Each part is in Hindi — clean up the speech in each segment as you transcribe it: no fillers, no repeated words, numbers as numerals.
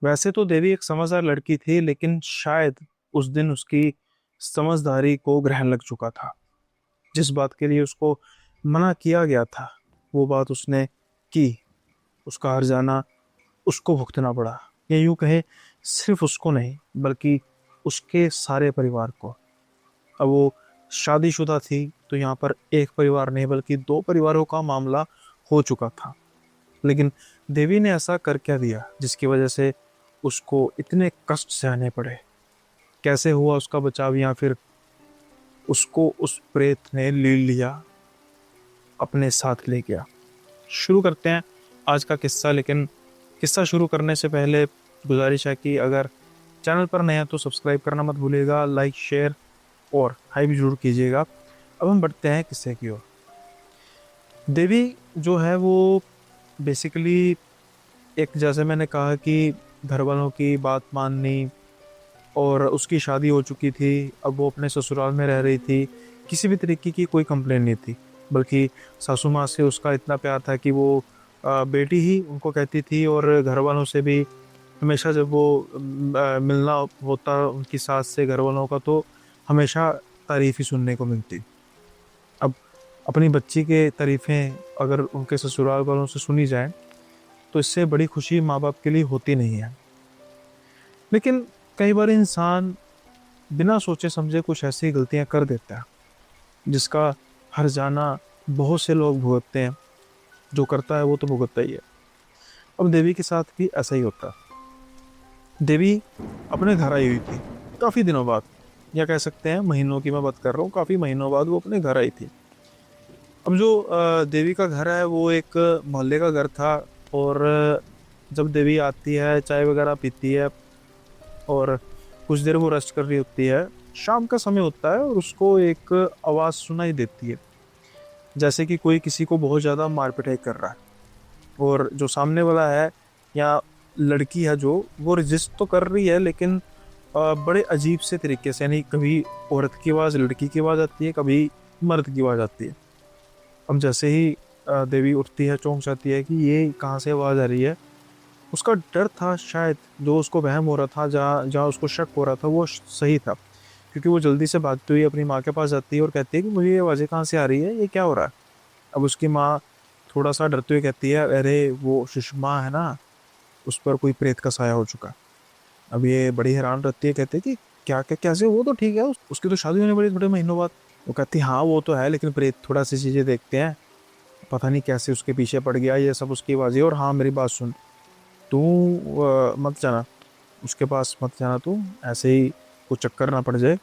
वैसे तो देवी एक समझदार लड़की थी, लेकिन शायद उस दिन उसकी समझदारी को ग्रहण लग चुका था। जिस बात के लिए उसको मना किया गया था, वो बात उसने की। उसका हर जाना उसको भुगतना पड़ा। या यूं कहे, सिर्फ उसको नहीं बल्कि उसके सारे परिवार को। अब वो शादीशुदा थी, तो यहाँ पर एक परिवार नहीं बल्कि दो परिवारों का मामला हो चुका था। लेकिन देवी ने ऐसा कर क्या दिया जिसकी वजह से उसको इतने कष्ट सहने पड़े? कैसे हुआ उसका बचाव, या फिर उसको उस प्रेत ने ले लिया, अपने साथ ले गया? शुरू करते हैं आज का किस्सा। लेकिन किस्सा शुरू करने से पहले गुजारिश है कि अगर चैनल पर नया तो सब्सक्राइब करना मत भूलिएगा, लाइक शेयर और हाई भी जरूर कीजिएगा। अब हम बढ़ते हैं किस्से की ओर। देवी जो है वो बेसिकली एक, जैसे मैंने कहा कि घर वालों की बात माननी, और उसकी शादी हो चुकी थी। अब वो अपने ससुराल में रह रही थी। किसी भी तरीके की कोई कंप्लेन नहीं थी, बल्कि सासू माँ से उसका इतना प्यार था कि वो बेटी ही उनको कहती थी। और घर वालों से भी हमेशा जब वो मिलना होता उनकी सास से घर वालों का, तो हमेशा तारीफ ही सुनने को मिलती। अब अपनी बच्ची के तारीफें अगर उनके ससुराल वालों से सुनी जाए, तो इससे बड़ी खुशी माँ बाप के लिए होती नहीं है। लेकिन कई बार इंसान बिना सोचे समझे कुछ ऐसी गलतियां कर देता है जिसका हर जाना बहुत से लोग भुगतते हैं। जो करता है वो तो भुगतता ही है। अब देवी के साथ भी ऐसा ही होता है। देवी अपने घर आई हुई थी काफी दिनों बाद, या कह सकते हैं महीनों की मैं बात कर रहा हूँ। काफी महीनों बाद वो अपने घर आई थी। अब जो देवी का घर है वो एक मोहल्ले का घर था। और जब देवी आती है, चाय वगैरह पीती है और कुछ देर वो रेस्ट कर रही होती है, शाम का समय होता है और उसको एक आवाज़ सुनाई देती है, जैसे कि कोई किसी को बहुत ज़्यादा मार पिटाई कर रहा है। और जो सामने वाला है, या लड़की है जो, वो रजिस्ट तो कर रही है, लेकिन बड़े अजीब से तरीके से, यानी कभी औरत की आवाज़ लड़की की आवाज़ आती है, कभी मर्द की आवाज़ आती है। अब जैसे ही देवी उठती है, चौंक जाती है कि ये कहाँ से आवाज़ आ रही है। उसका डर था शायद, जो उसको वहम हो रहा था, जहाँ जहाँ उसको शक हो रहा था, वो सही था। क्योंकि वो जल्दी से भागती हुई अपनी माँ के पास जाती है और कहती है कि मुझे ये आवाज़ें कहाँ से आ रही है, ये क्या हो रहा है। अब उसकी माँ थोड़ा सा डरते हुए कहती है, अरे वो सुषमा है ना, उस पर कोई प्रेत का साया हो चुका। अब ये बड़ी हैरान रहती है, कहते हैं कि क्या क्या कैसे, वो तो ठीक है, उसकी तो शादी होने वाली थोड़े महीनों बाद। वो कहती है हाँ वो तो है, लेकिन प्रेत थोड़ा सी चीज़ें देखते हैं, पता नहीं कैसे उसके पीछे पड़ गया ये सब उसकी आवाज़ें। और हाँ मेरी बात सुन, तू मत जाना उसके पास, मत जाना तू, ऐसे ही कुछ चक्कर ना पड़ जाए।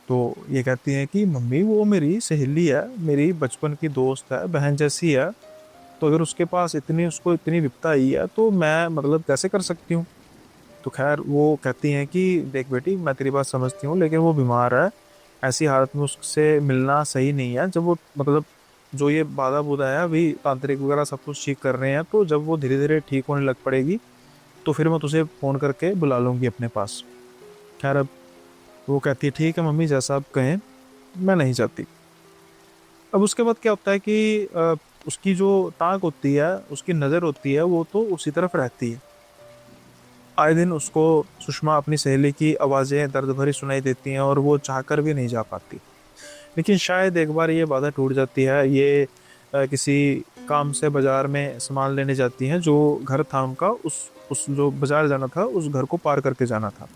तो ये कहती है कि मम्मी वो मेरी सहेली है, मेरी बचपन की दोस्त है, बहन जैसी है। तो अगर उसके पास इतनी, उसको इतनी विपदा आई है, तो मैं मतलब कैसे कर सकती हूँ। तो खैर वो कहती हैं कि देख बेटी, मैं तेरी बात समझती हूँ, लेकिन वो बीमार है। ऐसी हालत में उससे मिलना सही नहीं है। जब वो मतलब जो ये बाधा बुधा है, अभी तांत्रिक वगैरह सब कुछ ठीक कर रहे हैं, तो जब वो धीरे धीरे ठीक होने लग पड़ेगी, तो फिर मैं तुझे फोन करके बुला लूंगी अपने पास। खैर अब वो कहती है ठीक है मम्मी, जैसा आप कहें, मैं नहीं चाहती। अब उसके बाद क्या होता है कि उसकी जो ताक होती है, उसकी नज़र होती है, वो तो उसी तरफ रहती है। आए दिन उसको सुषमा अपनी सहेली की आवाज़ें दर्द भरी सुनाई देती हैं, और वो चाहकर भी नहीं जा पाती। लेकिन शायद एक बार ये बाधा टूट जाती है। ये किसी काम से बाजार में सामान लेने जाती हैं। जो घर था उनका, उस जो बाजार जाना था, उस घर को पार करके जाना था।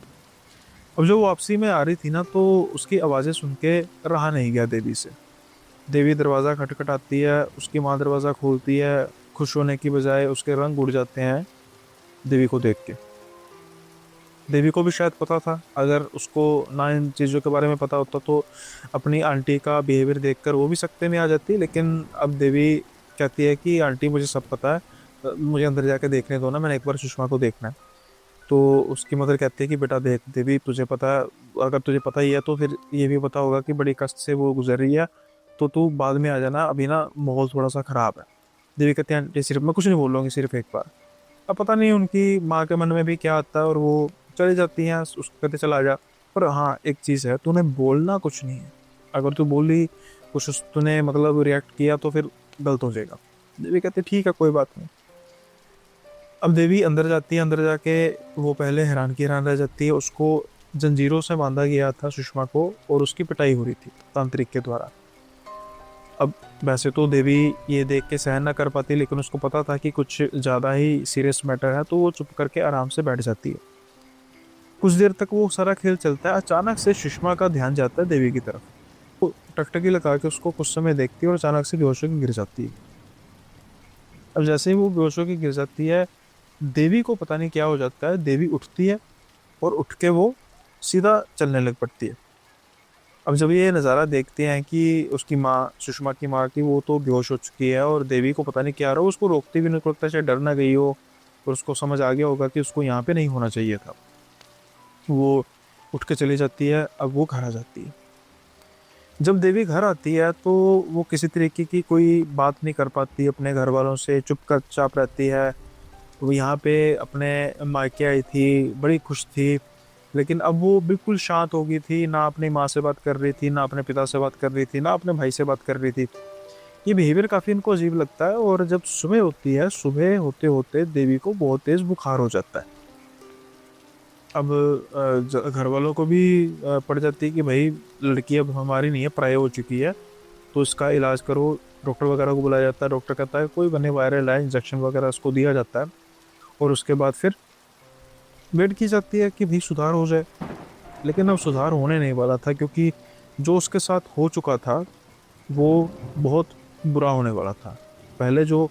अब जो वापसी में आ रही थी ना, तो उसकी आवाज़ें सुन के रहा नहीं गया देवी से। देवी दरवाज़ा खटखटाती है, उसकी माँ दरवाज़ा खोलती है। खुश होने की बजाय उसके रंग उड़ जाते हैं देवी को देख के। देवी को भी शायद पता था, अगर उसको ना इन चीज़ों के बारे में पता होता, तो अपनी आंटी का बिहेवियर देखकर वो भी सकते में आ जाती। लेकिन अब देवी कहती है कि आंटी मुझे सब पता है, मुझे अंदर जाके देखने दो ना, मैंने एक बार सुषमा को देखना है। तो उसकी मदर कहती है कि बेटा देख देवी, तुझे पता है, अगर तुझे पता ही है तो फिर ये भी पता होगा कि बड़ी कष्ट से वो गुजर रही है। तो तू बाद में आ जाना, अभी ना माहौल थोड़ा सा खराब है। देवी कहती है आंटी सिर्फ, मैं कुछ नहीं बोल लूँगी, सिर्फ एक बार। अब पता नहीं उनकी माँ के मन में भी क्या आता है, और वो चली जाती हैं, उसको कहते चला जा। पर हाँ एक चीज़ है, तूने बोलना कुछ नहीं है। अगर तू बोली, कुछ तूने मतलब रिएक्ट किया, तो फिर गलत हो जाएगा। देवी कहते ठीक है कोई बात नहीं। अब देवी अंदर जाती है, अंदर जाके वो पहले हैरान रह जाती है। उसको जंजीरों से बांधा गया था सुषमा को, और उसकी पिटाई हो रही थी तांत्रिक के द्वारा। अब वैसे तो देवी ये देख के सहन ना कर पाती, लेकिन उसको पता था कि कुछ ज़्यादा ही सीरियस मैटर है, तो वो चुप करके आराम से बैठ जाती है। कुछ देर तक वो सारा खेल चलता है। अचानक से सुषमा का ध्यान जाता है देवी की तरफ। वो टकटकी लगा के उसको कुछ समय देखती है और अचानक से बेहोश होकर गिर जाती है। अब जैसे ही वो बेहोश होकर गिर जाती है, देवी को पता नहीं क्या हो जाता है। देवी उठती है और उठ के वो सीधा चलने लग पड़ती है। अब जब ये नज़ारा देखते हैं कि उसकी माँ, सुषमा की माँ की, वो तो बेहोश हो चुकी है और देवी को पता नहीं क्या रहा, उसको रोकती भी नहीं, लगता है शायद डर ना गई हो और उसको समझ आ गया होगा कि उसको यहाँ पे नहीं होना चाहिए था। वो उठ के चली जाती है। अब वो घर आ जाती है। जब देवी घर आती है तो वो किसी तरीके की कोई बात नहीं कर पाती अपने घर वालों से, चुपचाप रहती है। वो यहाँ पे अपने मायके आई थी, बड़ी खुश थी, लेकिन अब वो बिल्कुल शांत हो गई थी। ना अपनी माँ से बात कर रही थी, ना अपने पिता से बात कर रही थी, ना अपने भाई से बात कर रही थी। ये बिहेवियर काफ़ी इनको अजीब लगता है। और जब सुबह होती है, सुबह होते होते देवी को बहुत तेज़ बुखार हो जाता है। अब घर वालों को भी पड़ जाती है कि भाई लड़की अब हमारी नहीं है, पराई हो चुकी है, तो इसका इलाज करो। डॉक्टर वगैरह को बुलाया जाता है। डॉक्टर कहता है कोई बने वायरल है, इंजेक्शन वगैरह उसको दिया जाता है, और उसके बाद फिर वेट की जाती है कि भाई सुधार हो जाए। लेकिन अब सुधार होने नहीं वाला था, क्योंकि जो उसके साथ हो चुका था वो बहुत बुरा होने वाला था। पहले जो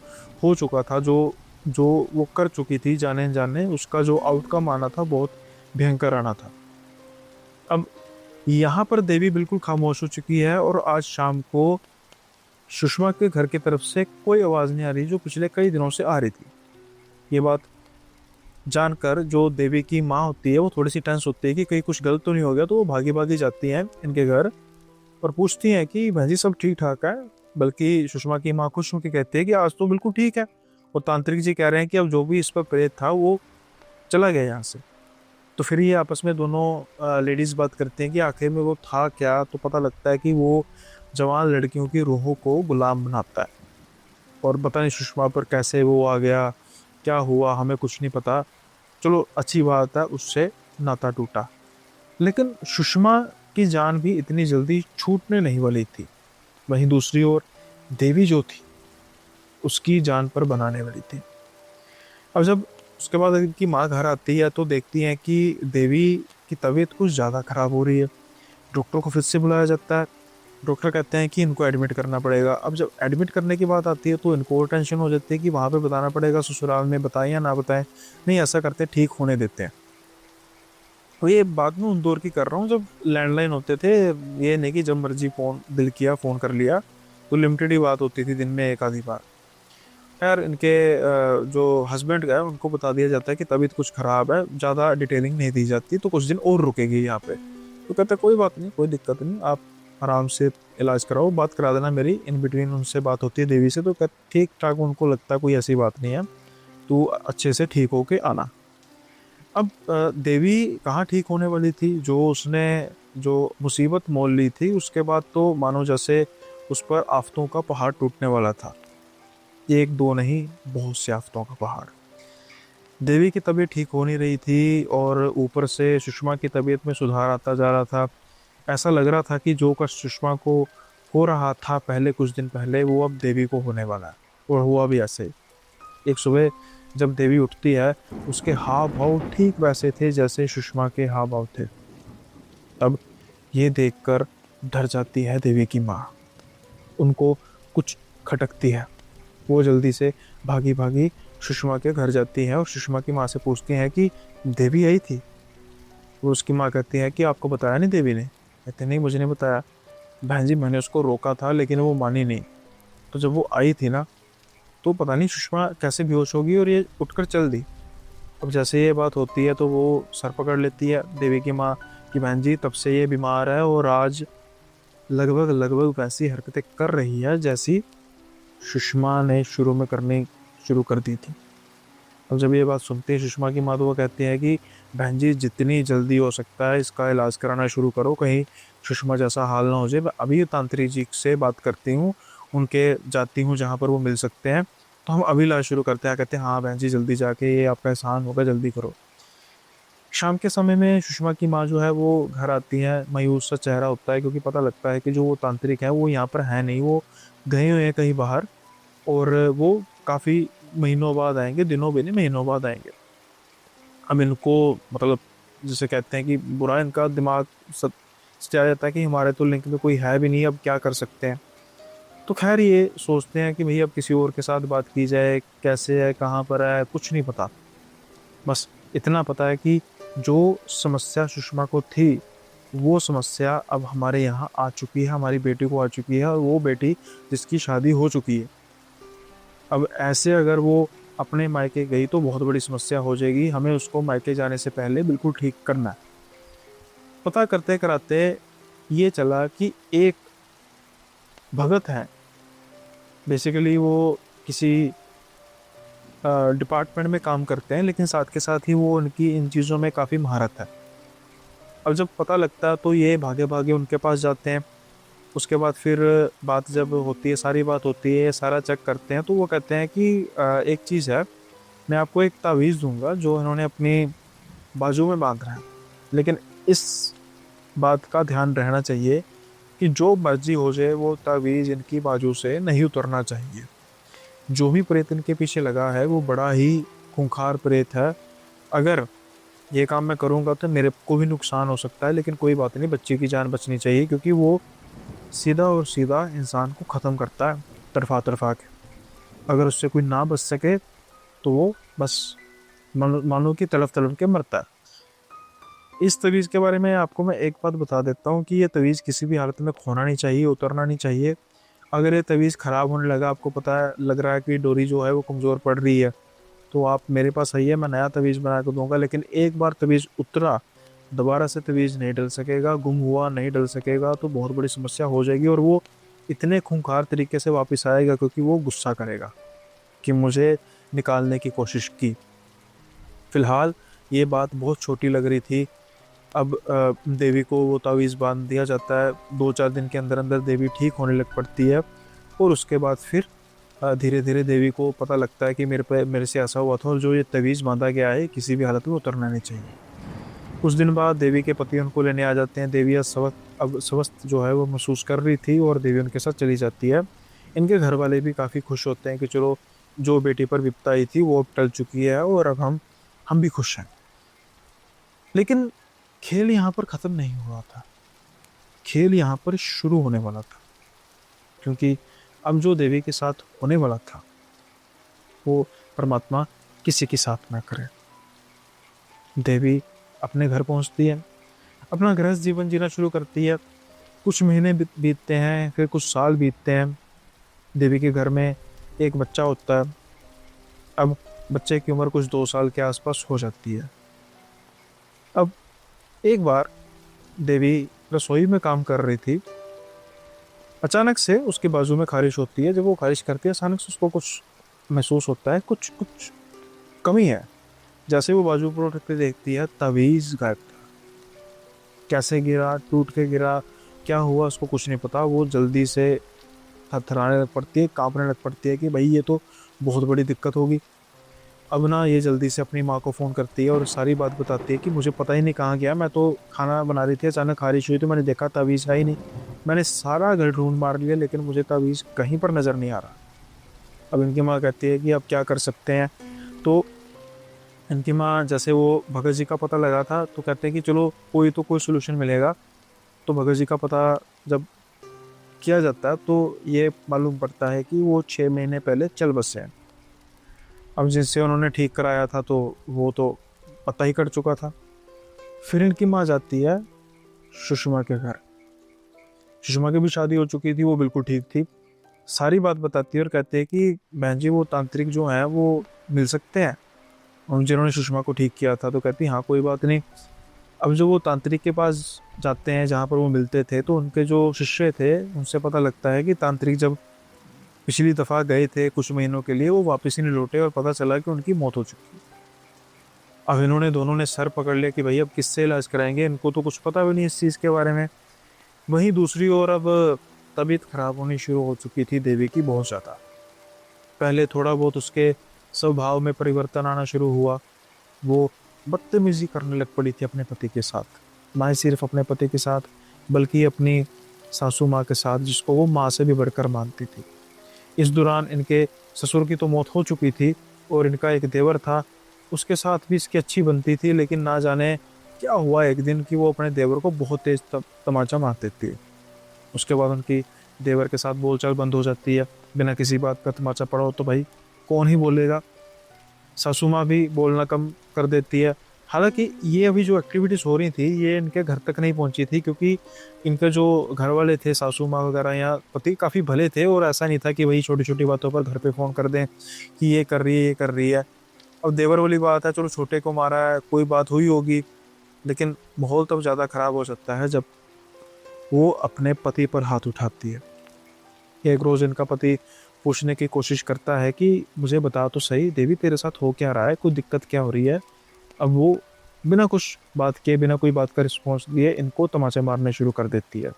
हो चुका था, जो जो वो कर चुकी थी जाने जाने, उसका जो आउटकम आना था बहुत भयंकर आना था। अब यहाँ पर देवी बिल्कुल खामोश हो चुकी है, और आज शाम को सुषमा के घर की तरफ से कोई आवाज़ नहीं आ रही, जो पिछले कई दिनों से आ रही थी। ये बात जानकर जो देवी की माँ होती है वो थोड़ी सी टेंस होती है कि कहीं कुछ गलत तो नहीं हो गया, तो वो भागी भागी जाती हैं इनके घर और पूछती हैं कि भाजी सब ठीक ठाक है। बल्कि सुषमा की माँ खुश होकर कहती है कि आज तो बिल्कुल ठीक है। और तांत्रिक जी कह रहे हैं कि अब जो भी इस पर प्रेत था वो चला गया यहाँ से। तो फिर ये आपस में दोनों लेडीज बात करते हैं कि आखिर में वो था क्या। तो पता लगता है कि वो जवान लड़कियों की रूहों को गुलाम बनाता है, और पता नहीं सुषमा पर कैसे वो आ गया, क्या हुआ, हमें कुछ नहीं पता। चलो अच्छी बात है, उससे नाता टूटा। लेकिन सुषमा की जान भी इतनी जल्दी छूटने नहीं वाली थी। वहीं दूसरी ओर देवी जो थी, उसकी जान पर बनाने वाली थी। अब जब उसके बाद इनकी माँ घर आती है तो देखती है कि देवी की तबीयत कुछ ज़्यादा ख़राब हो रही है। डॉक्टर को फिर से बुलाया जाता है। डॉक्टर कहते हैं कि इनको एडमिट करना पड़ेगा। अब जब एडमिट करने की बात आती है तो इनको और टेंशन हो जाती है कि वहाँ पे बताना पड़ेगा, ससुराल में बताएं या ना बताएं। नहीं, ऐसा करते हैं, ठीक होने देते हैं। तो ये बात मैं उन दौर की कर रहा हूँ जब लैंडलाइन होते थे। ये नहीं कि जब मर्जी फ़ोन दिल किया फ़ोन कर लिया, तो लिमिटेड ही बात होती थी, दिन में एक आधी बार। यार इनके जो हस्बैंड है उनको बता दिया जाता है कि तबीयत कुछ ख़राब है, ज़्यादा डिटेलिंग नहीं दी जाती, तो कुछ दिन और रुकेगी यहाँ पे। तो कहते कोई बात नहीं, कोई दिक्कत नहीं, आप आराम से इलाज कराओ, बात करा देना मेरी। इन बिटवीन उनसे बात होती है देवी से, तो कहते ठीक ठाक, उनको लगता है कोई ऐसी बात नहीं है, तू अच्छे से ठीक होके आना। अब देवी कहाँ ठीक होने वाली थी। जो उसने जो मुसीबत मोल ली थी, उसके बाद तो मानो जैसे उस पर आफतों का पहाड़ टूटने वाला था। एक दो नहीं, बहुत से आफतों का पहाड़। देवी की तबीयत ठीक हो नहीं रही थी, और ऊपर से सुषमा की तबीयत में सुधार आता जा रहा था। ऐसा लग रहा था कि जो कष्ट सुषमा को हो रहा था पहले कुछ दिन पहले, वो अब देवी को होने वाला है। और हुआ भी ऐसे ही। एक सुबह जब देवी उठती है, उसके हाव भाव ठीक वैसे थे जैसे सुषमा के हाव भाव थे। अब ये देखकर डर जाती है देवी की माँ। उनको कुछ खटकती है। वो जल्दी से भागी भागी सुषमा के घर जाती हैं और सुषमा की माँ से पूछती हैं कि देवी आई थी। वो उसकी माँ कहती है कि आपको बताया नहीं देवी ने। कहते नहीं, मुझे नहीं बताया बहन जी, मैंने उसको रोका था लेकिन वो मानी नहीं। तो जब वो आई थी ना, तो पता नहीं सुषमा कैसे बेहोश होगी और ये उठकर चल दी। अब जैसे ये बात होती है तो वो सर पकड़ लेती है देवी की माँ कि बहन जी तब से ये बीमार है, और आज लगभग लगभग वैसी हरकतें कर रही है जैसी सुषमा ने शुरू में करनी शुरू कर दी थी। अब जब ये बात सुनते हैं सुषमा की माँ, तो वो कहती है कि बहन जी जितनी जल्दी हो सकता है इसका इलाज कराना शुरू करो, कहीं सुषमा जैसा हाल ना हो जाए। मैं अभी तांत्रिक जी से बात करती हूँ, उनके जाती हूँ जहाँ पर वो मिल सकते हैं, तो हम अभी इलाज शुरू करते हैं, कहते हैं हाँ बहन जी जल्दी जाके, ये आपका एहसान होगा, जल्दी करो। शाम के समय में सुषमा की माँ जो है वो घर आती है, मायूस सा चेहरा होता है, क्योंकि पता लगता है कि जो वो तांत्रिक है वो यहाँ पर है नहीं, वो गए हुए हैं कहीं बाहर, और वो काफी महीनों बाद आएंगे, दिनों भी नहीं महीनों बाद आएंगे। अब इनको मतलब जिसे कहते हैं कि बुरा इनका दिमाग सब आ जाता है कि हमारे तो लिंक में कोई है भी नहीं, अब क्या कर सकते हैं। तो खैर ये सोचते हैं कि भई अब किसी और के साथ बात की जाए, कैसे है, कहाँ पर है, कुछ नहीं पता। बस इतना पता है कि जो समस्या सुषमा को थी, वो समस्या अब हमारे यहाँ आ चुकी है, हमारी बेटी को आ चुकी है, और वो बेटी जिसकी शादी हो चुकी है। अब ऐसे अगर वो अपने मायके गई तो बहुत बड़ी समस्या हो जाएगी, हमें उसको मायके जाने से पहले बिल्कुल ठीक करना है। पता करते कराते ये चला कि एक भगत है, बेसिकली वो किसी डिपार्टमेंट में काम करते हैं, लेकिन साथ के साथ ही वो उनकी इन चीज़ों में काफ़ी महारत है। अब जब पता लगता है तो ये भागे भागे उनके पास जाते हैं। उसके बाद फिर बात जब होती है, सारी बात होती है, सारा चेक करते हैं, तो वो कहते हैं कि एक चीज़ है, मैं आपको एक तावीज़ दूंगा जो इन्होंने अपनी बाजू में बांध रहा है, लेकिन इस बात का ध्यान रहना चाहिए कि जो मर्जी हो जाए वो तावीज़ इनकी बाजू से नहीं उतरना चाहिए। जो भी प्रेत इनके पीछे लगा है वो बड़ा ही खूंखार प्रेत है। अगर ये काम मैं करूँगा तो मेरे को भी नुकसान हो सकता है, लेकिन कोई बात नहीं, बच्चे की जान बचनी चाहिए, क्योंकि वो सीधा और सीधा इंसान को ख़त्म करता है तरफा तरफा के। अगर उससे कोई ना बच सके तो वो बस मानो कि तड़फ तड़फ के मरता है। इस तवीज़ के बारे में आपको मैं एक बात बता देता हूँ कि ये तवीज़ किसी भी हालत में खोना नहीं चाहिए, उतरना नहीं चाहिए। अगर ये तवीज़ ख़राब होने लगा, आपको पता है लग रहा है कि डोरी जो है वो कमज़ोर पड़ रही है, तो आप मेरे पास आइए, मैं नया तवीज़ बना कर दूंगा। लेकिन एक बार तवीज़ उतरा, दोबारा से तवीज़ नहीं डल सकेगा, गुम हुआ नहीं डल सकेगा, तो बहुत बड़ी समस्या हो जाएगी। और वो इतने खूंखार तरीके से वापस आएगा क्योंकि वो गुस्सा करेगा कि मुझे निकालने की कोशिश की। फिलहाल ये बात बहुत छोटी लग रही थी। अब देवी को वो तावीज़ बांध दिया जाता है, 2-4 दिन के अंदर अंदर देवी ठीक होने लग पड़ती है। और उसके बाद फिर धीरे धीरे देवी को पता लगता है कि मेरे से ऐसा हुआ था, और जो ये तवीज़ बांधा गया है किसी भी हालत में उतरना नहीं चाहिए। कुछ दिन बाद देवी के पति उनको लेने आ जाते हैं। देवी अब स्वस्थ जो है वो महसूस कर रही थी, और देवी उनके साथ चली जाती है। इनके घर वाले भी काफ़ी खुश होते हैं कि चलो जो बेटी पर विपत्ति आई थी वो अब टल चुकी है, और अब हम भी खुश हैं। लेकिन खेल यहाँ पर ख़त्म नहीं हुआ था, खेल यहाँ पर शुरू होने वाला था, क्योंकि अब जो देवी के साथ होने वाला था वो परमात्मा किसी के साथ ना करे। देवी अपने घर पहुंचती है, अपना गृहस्थ जीवन जीना शुरू करती है। कुछ महीने बीतते हैं, फिर कुछ साल बीतते हैं। देवी के घर में एक बच्चा होता है। अब बच्चे की उम्र कुछ 2 साल के आसपास हो जाती है। अब एक बार देवी रसोई में काम कर रही थी, अचानक से उसके बाजू में खारिश होती है। जब वो खारिश करती है, अचानक से उसको कुछ महसूस होता है, कुछ कुछ कमी है। जैसे वो बाजू पर उठ के देखती है, तावीज़ गायब था। कैसे गिरा, टूट के गिरा, क्या हुआ उसको कुछ नहीं पता। वो जल्दी से थरथराने लग पड़ती है, कांपने लग पड़ती है कि भाई ये तो बहुत बड़ी दिक्कत होगी। अब ना ये जल्दी से अपनी माँ को फ़ोन करती है और सारी बात बताती है कि मुझे पता ही नहीं कहाँ गया, मैं तो खाना बना रही थी, अचानक खारिश हुई तो मैंने देखा तावीज़ है ही नहीं। मैंने सारा घर ढूंढ मार लिया, लेकिन मुझे तावीज़ कहीं पर नज़र नहीं आ रहा। अब इनकी माँ कहती है कि अब क्या कर सकते हैं। तो इनकी माँ, जैसे वो भगत जी का पता लगा था, तो कहते हैं कि चलो कोई सोल्यूशन मिलेगा। तो भगत जी का पता जब किया जाता है तो ये मालूम पड़ता है कि वो 6 महीने पहले चल बसे हैं। अब जिनसे उन्होंने ठीक कराया था तो वो तो पता ही कर चुका था। फिर इनकी माँ जाती है सुषमा के घर। सुषमा की भी शादी हो चुकी थी, वो बिल्कुल ठीक थी। सारी बात बताती है और कहते हैं कि बहन जी वो तांत्रिक जो हैं वो मिल सकते हैं, और जिन्होंने सुषमा को ठीक किया था। तो कहती हाँ कोई बात नहीं। अब जो वो तांत्रिक के पास जाते हैं जहाँ पर वो मिलते थे, तो उनके जो शिष्य थे उनसे पता लगता है कि तांत्रिक जब पिछली दफ़ा गए थे कुछ महीनों के लिए, वो वापस ही नहीं लौटे, और पता चला कि उनकी मौत हो चुकी है। अब इन्होंने दोनों ने सर पकड़ लिया कि भाई अब किससे इलाज कराएंगे, इनको तो कुछ पता भी नहीं इस चीज़ के बारे में। वहीं दूसरी ओर अब तबीयत खराब होनी शुरू हो चुकी थी देवी की बहुत ज़्यादा। पहले थोड़ा बहुत उसके स्वभाव में परिवर्तन आना शुरू हुआ। वो बदतमीजी करने लग पड़ी थी अपने पति के साथ, ना ही सिर्फ अपने पति के साथ बल्कि अपनी सासू माँ के साथ, जिसको वो माँ से भी बढ़कर मानती थी। इस दौरान इनके ससुर की तो मौत हो चुकी थी और इनका एक देवर था, उसके साथ भी इसकी अच्छी बनती थी, लेकिन ना जाने क्या हुआ एक दिन कि वो अपने देवर को बहुत तेज तमाचा मार देती है। उसके बाद उनकी देवर के साथ बोलचाल बंद हो जाती है। बिना किसी बात का तमाचा पड़ा हो तो भाई कौन ही बोलेगा। सासू माँ भी बोलना कम कर देती है। हालांकि ये अभी जो एक्टिविटीज हो रही थी ये इनके घर तक नहीं पहुंची थी, क्योंकि इनके जो घर वाले थे, सासू माँ वगैरह या पति, काफी भले थे और ऐसा नहीं था कि वही छोटी छोटी बातों पर घर पे फोन कर दें कि ये कर रही है ये कर रही है। अब देवर वाली बात है, चलो छोटे को मारा है, कोई बात हुई होगी, लेकिन माहौल तब ज्यादा खराब हो सकता है जब वो अपने पति पर हाथ उठाती है। एक रोज इनका पति पूछने की कोशिश करता है कि मुझे बता तो सही देवी, तेरे साथ हो क्या रहा है, कोई दिक्कत क्या हो रही है। अब वो बिना कुछ बात किए, बिना कोई बात का रिस्पॉन्स दिए इनको तमाचे मारने शुरू कर देती है।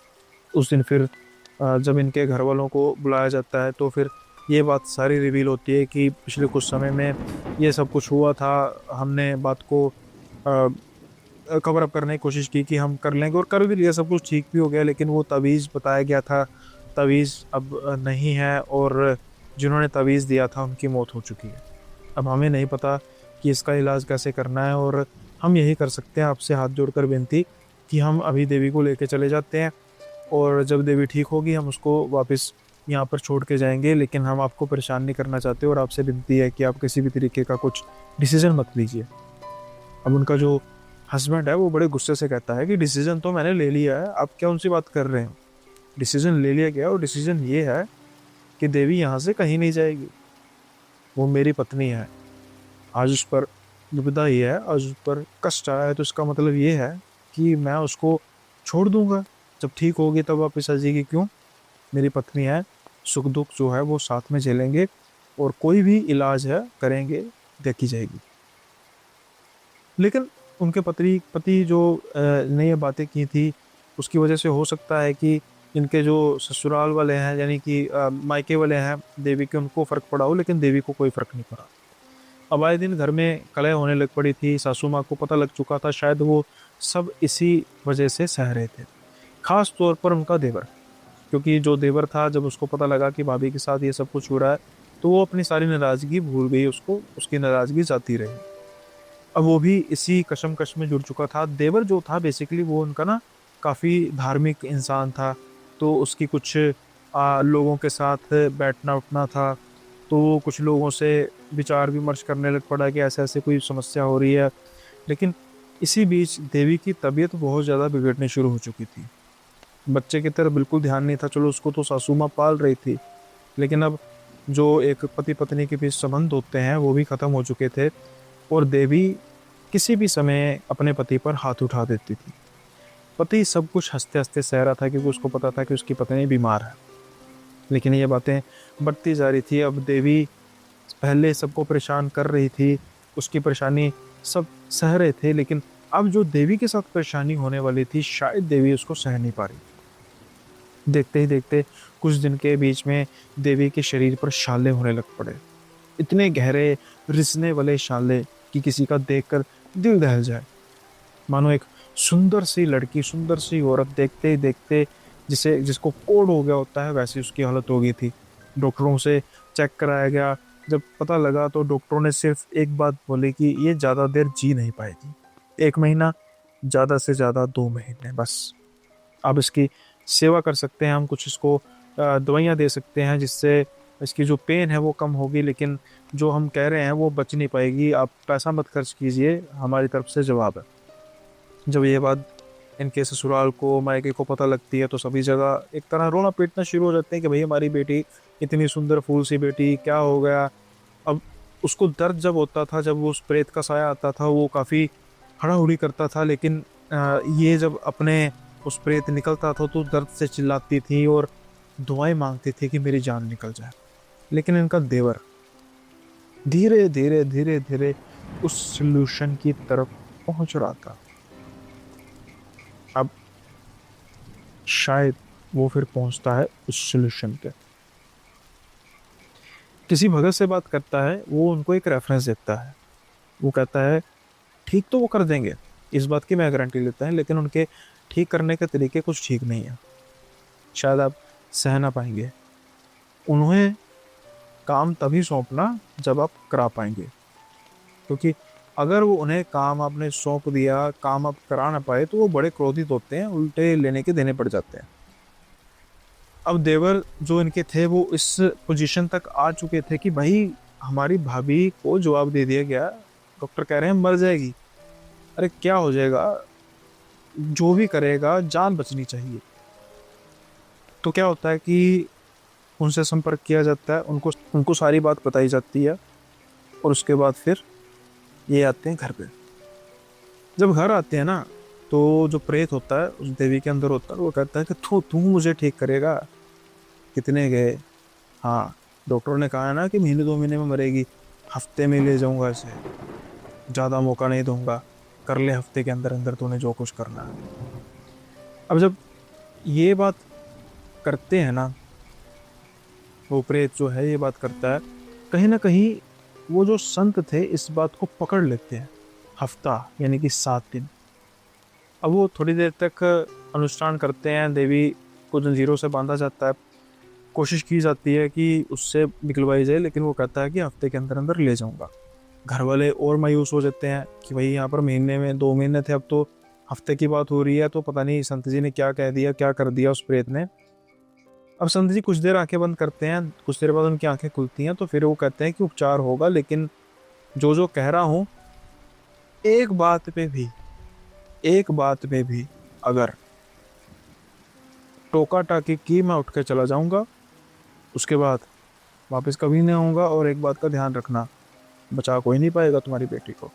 उस दिन फिर जब इनके घर वालों को बुलाया जाता है तो फिर ये बात सारी रिवील होती है कि पिछले कुछ समय में ये सब कुछ हुआ था। हमने बात को कवर अप करने की कोशिश की कि हम कर लेंगे और कर भी लिया, सब कुछ ठीक भी हो गया, लेकिन वो तवीज़ बताया गया था, तवीज़ अब नहीं है और जिन्होंने तवीज़ दिया था उनकी मौत हो चुकी है। अब हमें नहीं पता कि इसका इलाज कैसे करना है, और हम यही कर सकते हैं आपसे हाथ जोड़कर विनती कि हम अभी देवी को लेके चले जाते हैं और जब देवी ठीक होगी हम उसको वापस यहाँ पर छोड़ के जाएंगे, लेकिन हम आपको परेशान नहीं करना चाहते और आपसे विनती है कि आप किसी भी तरीके का कुछ डिसीजन मत लीजिए। अब उनका जो हस्बैंड है वो बड़े गुस्से से कहता है कि डिसीजन तो मैंने ले लिया है, आप क्या उनसे बात कर रहे हो। डिसीजन ले लिया गया और डिसीजन ये है कि देवी यहाँ से कहीं नहीं जाएगी, वो मेरी पत्नी है। आज उस पर दुविधा ये है, आज उस पर कष्ट आया है, तो इसका मतलब ये है कि मैं उसको छोड़ दूंगा, जब ठीक होगी तब वापस आ जाएगी। क्यों, मेरी पत्नी है, सुख दुख जो है वो साथ में झेलेंगे और कोई भी इलाज है करेंगे, देखी जाएगी। लेकिन उनके पति जो ने ये बातें की थी उसकी वजह से हो सकता है कि इनके जो ससुराल वाले हैं यानी कि मायके वाले हैं देवी के, उनको फर्क पड़ा हो, लेकिन देवी को कोई फर्क नहीं पड़ा। अब आए दिन घर में कलह होने लग पड़ी थी, सासू माँ को पता लग चुका था, शायद वो सब इसी वजह से सह रहे थे, खास तौर पर उनका देवर। क्योंकि जो देवर था, जब उसको पता लगा कि भाभी के साथ ये सब कुछ हो रहा है तो वो अपनी सारी नाराजगी भूल गई, उसको उसकी नाराजगी जाती रही। अब वो भी इसी कशमकश में जुड़ चुका था। देवर जो था बेसिकली वो उनका ना काफ़ी धार्मिक इंसान था, तो उसकी कुछ लोगों के साथ बैठना उठना था, तो वो कुछ लोगों से विचार विमर्श करने लग पड़ा कि ऐसे ऐसे कोई समस्या हो रही है। लेकिन इसी बीच देवी की तबीयत बहुत ज़्यादा बिगड़ने शुरू हो चुकी थी। बच्चे की तरह बिल्कुल ध्यान नहीं था, चलो उसको तो सासू माँ पाल रही थी, लेकिन अब जो एक पति पत्नी के बीच संबंध होते हैं वो भी खत्म हो चुके थे और देवी किसी भी समय अपने पति पर हाथ उठा देती थी। पति सब कुछ हंसते हंसते सह रहा था क्योंकि उसको पता था कि उसकी पत्नी बीमार है, लेकिन ये बातें बढ़ती जा रही थी। अब देवी पहले सबको परेशान कर रही थी, उसकी परेशानी सब सह रहे थे, लेकिन अब जो देवी के साथ परेशानी होने वाली थी शायद देवी उसको सह नहीं पा रही। देखते ही देखते कुछ दिन के बीच में देवी के शरीर पर छाले होने लग पड़े, इतने गहरे रिसने वाले छाले कि किसी का देखकर दिल दहल जाए। मानो एक सुंदर सी लड़की, सुंदर सी औरत देखते ही देखते जिसे जिसको कोढ़ हो गया होता है वैसी उसकी हालत हो गई थी। डॉक्टरों से चेक कराया गया, जब पता लगा तो डॉक्टरों ने सिर्फ एक बात बोली कि ये ज़्यादा देर जी नहीं पाएगी, 1 महीना, ज़्यादा से ज़्यादा 2 महीने बस। अब इसकी सेवा कर सकते हैं हम, कुछ इसको दवाइयाँ दे सकते हैं जिससे इसकी जो पेन है वो कम होगी, लेकिन जो हम कह रहे हैं वो बच नहीं पाएगी। आप पैसा मत खर्च कीजिए, हमारी तरफ से जवाब है। जब ये बात इनके ससुराल को, मायके को पता लगती है तो सभी जगह एक तरह रोना पीटना शुरू हो जाते हैं कि भाई हमारी बेटी, इतनी सुंदर फूल सी बेटी, क्या हो गया। अब उसको दर्द जब होता था, जब वो उस प्रेत का साया आता था वो काफ़ी हड़ाहुड़ी करता था, लेकिन ये जब अपने उस प्रेत निकलता था तो दर्द से चिल्लाती थी और दुआएं मांगती थी कि मेरी जान निकल जाए। लेकिन इनका देवर धीरे धीरे धीरे धीरे उस सोल्यूशन की तरफ पहुंच रहा था। अब शायद वो फिर पहुंचता है उस सोल्यूशन पे किसी भगत से बात करता है, वो उनको एक रेफरेंस देता है। वो कहता है ठीक तो वो कर देंगे, इस बात की मैं गारंटी लेता है, लेकिन उनके ठीक करने के तरीके कुछ ठीक नहीं है, शायद आप सह ना पाएंगे। उन्हें काम तभी सौंपना जब आप करा पाएंगे, क्योंकि अगर वो उन्हें काम आपने सौंप दिया, काम आप करा ना पाए, तो वो बड़े क्रोधित होते हैं, उल्टे लेने के देने पड़ जाते हैं। अब देवर जो इनके थे वो इस पोजीशन तक आ चुके थे कि भाई हमारी भाभी को जवाब दे दिया गया, डॉक्टर कह रहे हैं मर जाएगी। अरे क्या हो जाएगा, जो भी करेगा जान बचनी चाहिए। तो क्या होता है कि उनसे संपर्क किया जाता है, उनको उनको सारी बात बताई जाती है, और उसके बाद फिर ये आते हैं घर पे। जब घर आते हैं ना, तो जो प्रेत होता है उस देवी के अंदर होता है, वो कहता है कि तू मुझे ठीक करेगा। कितने गए? हाँ, डॉक्टर ने कहा है ना कि महीने 2 महीने में मरेगी, हफ्ते में ले जाऊंगा इसे, ज़्यादा मौका नहीं दूंगा, कर ले हफ्ते के अंदर अंदर तूने जो कुछ करना है। अब जब ये बात करते हैं ना, वो प्रेत जो है ये बात करता है, कहीं ना कहीं वो जो संत थे इस बात को पकड़ लेते हैं। हफ्ता यानी कि 7 दिन। अब वो थोड़ी देर तक अनुष्ठान करते हैं, देवी को जंजीरों से बांधा जाता है, कोशिश की जाती है कि उससे निकलवाई जाए, लेकिन वो कहता है कि हफ्ते के अंदर अंदर ले जाऊंगा। घर वाले और मायूस हो जाते हैं कि भाई यहाँ पर महीने में 2 महीने थे, अब तो हफ्ते की बात हो रही है, तो पता नहीं संत जी ने क्या कह दिया, क्या कर दिया उस प्रेत ने। अब संत जी कुछ देर आंखें बंद करते हैं, कुछ देर बाद उनकी आंखें खुलती हैं, तो फिर वो कहते हैं कि उपचार होगा, लेकिन जो जो कह रहा हूँ, एक बात पे भी एक बात पे भी अगर टोका टाकी की, मैं उठ के चला जाऊंगा, उसके बाद वापस कभी नहीं आऊंगा। और एक बात का ध्यान रखना, बचा कोई नहीं पाएगा तुम्हारी बेटी को।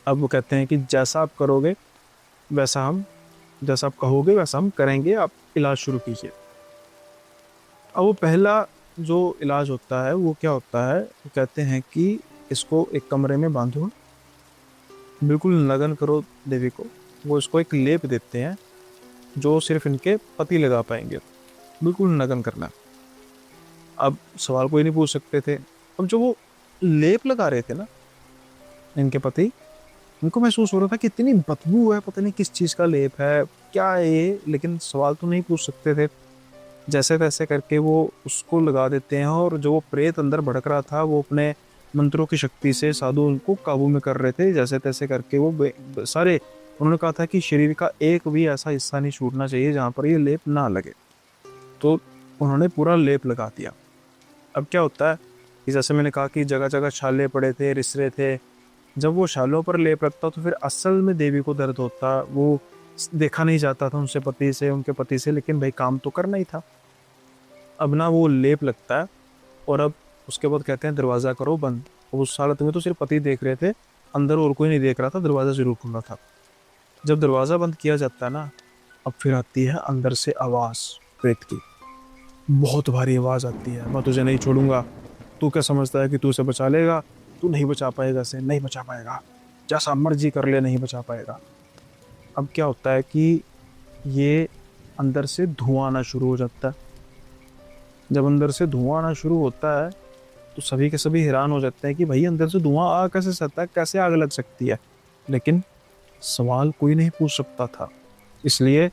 अब वो कहते हैं कि जैसा आप करोगे वैसा हम जैसा आप कहोगे वैसा हम करेंगे, आप इलाज शुरू कीजिए। अब वो पहला जो इलाज होता है वो क्या होता है, वो कहते हैं कि इसको एक कमरे में बांधो, बिल्कुल नगन करो देवी को। वो इसको एक लेप देते हैं जो सिर्फ इनके पति लगा पाएंगे, बिल्कुल नगन करना। अब सवाल कोई नहीं पूछ सकते थे। अब जो वो लेप लगा रहे थे ना इनके पति, उनको महसूस हो रहा था कि इतनी बदबू है, पता नहीं किस चीज़ का लेप है, क्या है ये, लेकिन सवाल तो नहीं पूछ सकते थे। जैसे तैसे करके वो उसको लगा देते हैं, और जो वो प्रेत अंदर भड़क रहा था वो अपने मंत्रों की शक्ति से साधु उनको काबू में कर रहे थे। जैसे तैसे करके वो सारे, उन्होंने कहा था कि शरीर का एक भी ऐसा हिस्सा नहीं छूटना चाहिए जहाँ पर ये लेप ना लगे, तो उन्होंने पूरा लेप लगा दिया। अब क्या होता है कि जैसे मैंने कहा कि जगह जगह छाले पड़े थे, रिसरे थे, जब वो छालों पर लेप रखता तो फिर असल में देवी को दर्द होता, वो देखा नहीं जाता था उनके पति से, लेकिन भाई काम तो करना ही था। अब ना वो लेप लगता है, और अब उसके बाद कहते हैं दरवाज़ा करो बंद। उस हालत में तो सिर्फ पति देख रहे थे, अंदर और कोई नहीं देख रहा था, दरवाज़ा जरूर खुला था। जब दरवाज़ा बंद किया जाता है ना, अब फिर आती है अंदर से आवाज़ प्रेत की, बहुत भारी आवाज़ आती है, मैं तुझे नहीं छोड़ूंगा, तू क्या समझता है कि तू उसे बचा लेगा, तू नहीं बचा पाएगा, इसे नहीं बचा पाएगा, जैसा मर्जी कर ले नहीं बचा पाएगा। अब क्या होता है कि ये अंदर से धुआं आना शुरू हो जाता है। जब अंदर से धुआं आना शुरू होता है तो सभी के सभी हैरान हो जाते हैं कि भाई अंदर से धुआं आ कैसे सकता है, कैसे आग लग सकती है। लेकिन सवाल कोई नहीं पूछ सकता था, इसलिए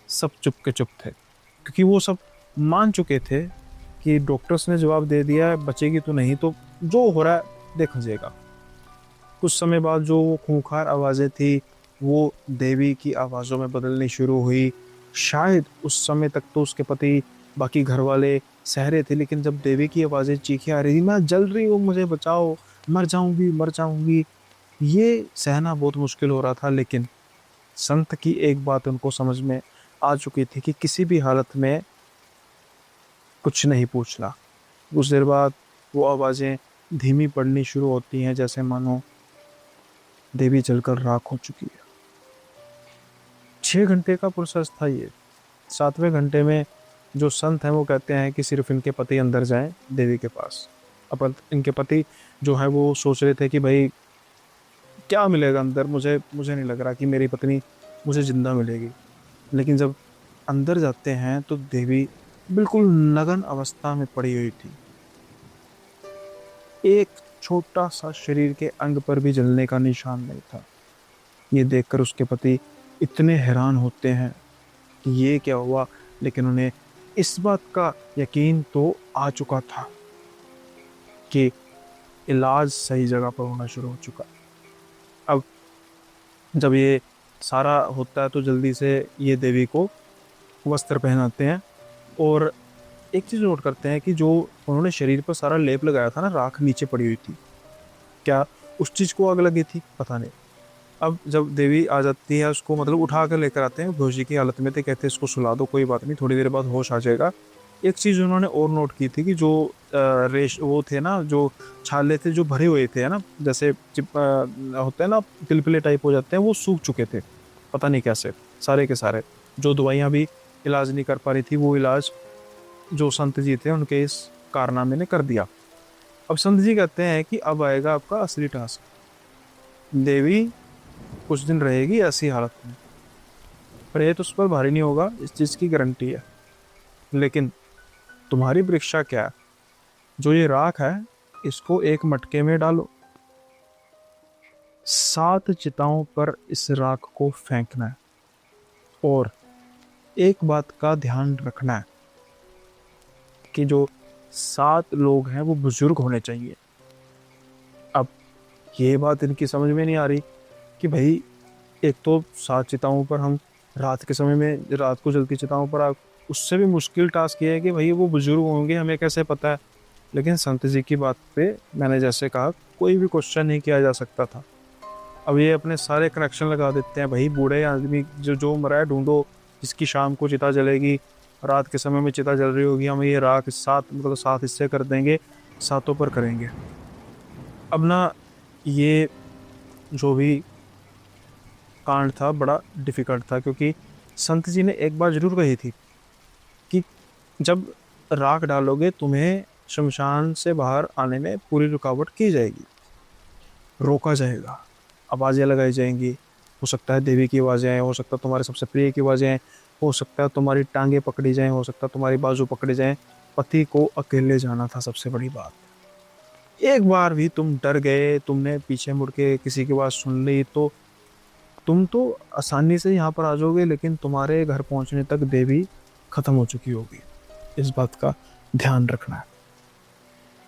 सब चुप के चुप थे, क्योंकि वो सब मान चुके थे कि डॉक्टर्स ने जवाब दे दिया है बचेगी तो नहीं, तो जो हो रहा है देखा जाएगा। कुछ समय बाद जो वो खूंखार आवाज़ें थी वो देवी की आवाज़ों में बदलनी शुरू हुई। शायद उस समय तक तो उसके पति, बाकी घर वाले सह रहे थे, लेकिन जब देवी की आवाज़ें, चीखें आ रही थी, मैं जल रही हूँ, मुझे बचाओ, मर जाऊंगी मर जाऊंगी, ये सहना बहुत मुश्किल हो रहा था। लेकिन संत की एक बात उनको समझ में आ चुकी थी कि किसी भी हालत में कुछ नहीं पूछना। कुछ देर बाद वो आवाज़ें धीमी पड़नी शुरू होती हैं, जैसे मानो देवी जलकर राख हो चुकी है। 6 घंटे का प्रोसेस था ये। 7वें घंटे में जो संत हैं वो कहते हैं कि सिर्फ इनके पति अंदर जाएं देवी के पास। अब इनके पति जो है वो सोच रहे थे कि भाई क्या मिलेगा अंदर, मुझे नहीं लग रहा कि मेरी पत्नी मुझे जिंदा मिलेगी। लेकिन जब अंदर जाते हैं तो देवी बिल्कुल नग्न अवस्था में पड़ी हुई थी। एक छोटा सा शरीर के अंग पर भी जलने का निशान नहीं था। ये देखकर उसके पति इतने हैरान होते हैं कि ये क्या हुआ, लेकिन उन्हें इस बात का यकीन तो आ चुका था कि इलाज सही जगह पर होना शुरू हो चुका। अब जब ये सारा होता है तो जल्दी से ये देवी को वस्त्र पहनाते हैं, और एक चीज़ नोट करते हैं कि जो उन्होंने शरीर पर सारा लेप लगाया था ना, राख नीचे पड़ी हुई थी। क्या उस चीज़ को आग लगी थी? पता नहीं। अब जब देवी आ जाती है, उसको मतलब उठा कर लेकर आते हैं, बेहोशी की हालत में थे, कहते हैं इसको सुला दो, कोई बात नहीं, थोड़ी देर बाद होश आ जाएगा। एक चीज़ उन्होंने और नोट की थी कि जो रेश वो थे ना, जो छाले थे जो भरे हुए थे, है ना, जैसे होते हैं ना, पिलपिले टाइप हो जाते हैं, वो सूख चुके थे, पता नहीं कैसे, सारे के सारे। जो दवाइयाँ भी इलाज नहीं कर पा रही थी, वो इलाज जो संत जी थे उनके इस कारनामे ने कर दिया। अब संत जी कहते हैं कि अब आएगा आपका असली टास्क। देवी कुछ दिन रहेगी ऐसी हालत में, प्रेत उस पर भारी नहीं होगा, इस चीज़ की गारंटी है। लेकिन तुम्हारी परीक्षा क्या है? जो ये राख है, इसको एक मटके में डालो, 7 चिताओं पर इस राख को फेंकना है, और एक बात का ध्यान रखना है कि जो 7 लोग हैं वो बुजुर्ग होने चाहिए। अब ये बात इनकी समझ में नहीं आ रही कि भाई, एक तो 7 चिताओं पर हम रात के समय में, रात को जलती चिताओं पर आग, उससे भी मुश्किल टास्क ये है कि भाई वो बुजुर्ग होंगे, हमें कैसे पता है। लेकिन संत जी की बात पे मैंने जैसे कहा, कोई भी क्वेश्चन नहीं किया जा सकता था। अब ये अपने सारे कनेक्शन लगा देते हैं, भाई बूढ़े आदमी जो जो मरा है ढूंढो, जिसकी शाम को चिता जलेगी, रात के समय में चिता जल रही होगी, हम ये राख 7 मतलब 7 हिस्से कर देंगे, 7 पर करेंगे। अब ना, ये जो भी कांड था बड़ा डिफिकल्ट था, क्योंकि संत जी ने एक बार जरूर कही थी कि जब राख डालोगे तुम्हें शमशान से बाहर आने में पूरी रुकावट की जाएगी, रोका जाएगा, आवाज़ें लगाई जाएंगी, हो सकता है देवी की आवाज़ें आएँ, हो सकता है तुम्हारे सबसे प्रिय की आवाज़ें आएँ, हो सकता है तुम्हारी टांगे पकड़ी जाएं, हो सकता है तुम्हारी बाजू पकड़ी जाएं। पति को अकेले जाना था सबसे बड़ी बात। एक बार भी तुम डर गए, तुमने पीछे मुड़ के किसी की बात सुन ली, तो तुम तो आसानी से यहाँ पर आ जाओगे, लेकिन तुम्हारे घर पहुंचने तक देवी खत्म हो चुकी होगी। इस बात का ध्यान रखना है।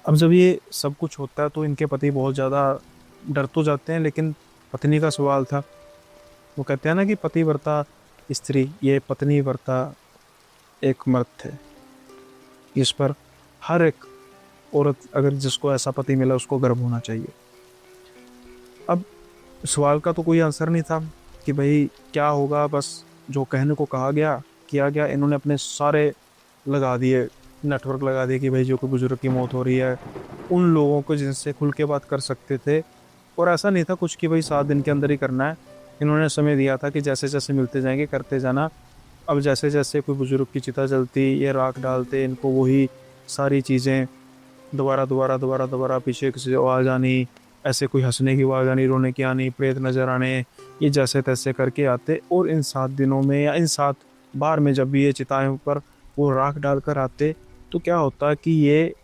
अब जब ये सब कुछ होता है तो इनके पति बहुत ज़्यादा डर तो जाते हैं, लेकिन पत्नी का सवाल था। वो कहते हैं ना कि पतिव्रता स्त्री, ये पत्नी व्रता एक मर्द थे। इस पर हर एक औरत, अगर जिसको ऐसा पति मिला, उसको गर्व होना चाहिए। अब सवाल का तो कोई आंसर नहीं था कि भाई क्या होगा, बस जो कहने को कहा गया किया गया। इन्होंने अपने सारे लगा दिए, नेटवर्क लगा दिए कि भाई जो कोई बुजुर्ग की मौत हो रही है, उन लोगों को जिनसे खुल के बात कर सकते थे। और ऐसा नहीं था कुछ कि भाई 7 दिन के अंदर ही करना है, इन्होंने समय दिया था कि जैसे जैसे मिलते जाएंगे करते जाना। अब जैसे जैसे कोई बुजुर्ग की चिता जलती, ये राख डालते, इनको वही सारी चीज़ें दोबारा दोबारा दोबारा दोबारा, पीछे किसी आवाज़ आनी, ऐसे कोई हंसने की आवाज़ आनी, रोने की आनी, प्रेत नज़र आने, ये जैसे तैसे करके आते। और इन 7 दिनों में या इन 7 बार में जब भी ये चिताएं पर वो राख डालकर आते, तो क्या होता कि ये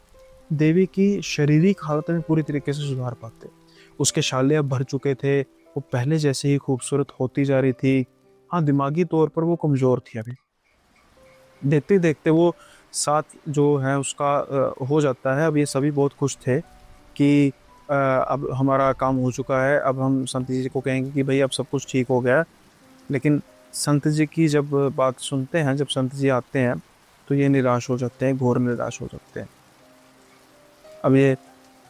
देवी की शारीरिक हालत में पूरी तरीके से सुधार पाते। उसके शाले अब भर चुके थे, वो पहले जैसे ही खूबसूरत होती जा रही थी। हाँ, दिमागी तौर पर वो कमज़ोर थी अभी। देखते देखते वो 7 जो है उसका हो जाता है। अब ये सभी बहुत खुश थे कि अब हमारा काम हो चुका है, अब हम संत जी को कहेंगे कि भाई अब सब कुछ ठीक हो गया है। लेकिन संत जी की जब बात सुनते हैं, जब संत जी आते हैं, तो ये निराश हो जाते हैं, घोर निराश हो जाते हैं। अब ये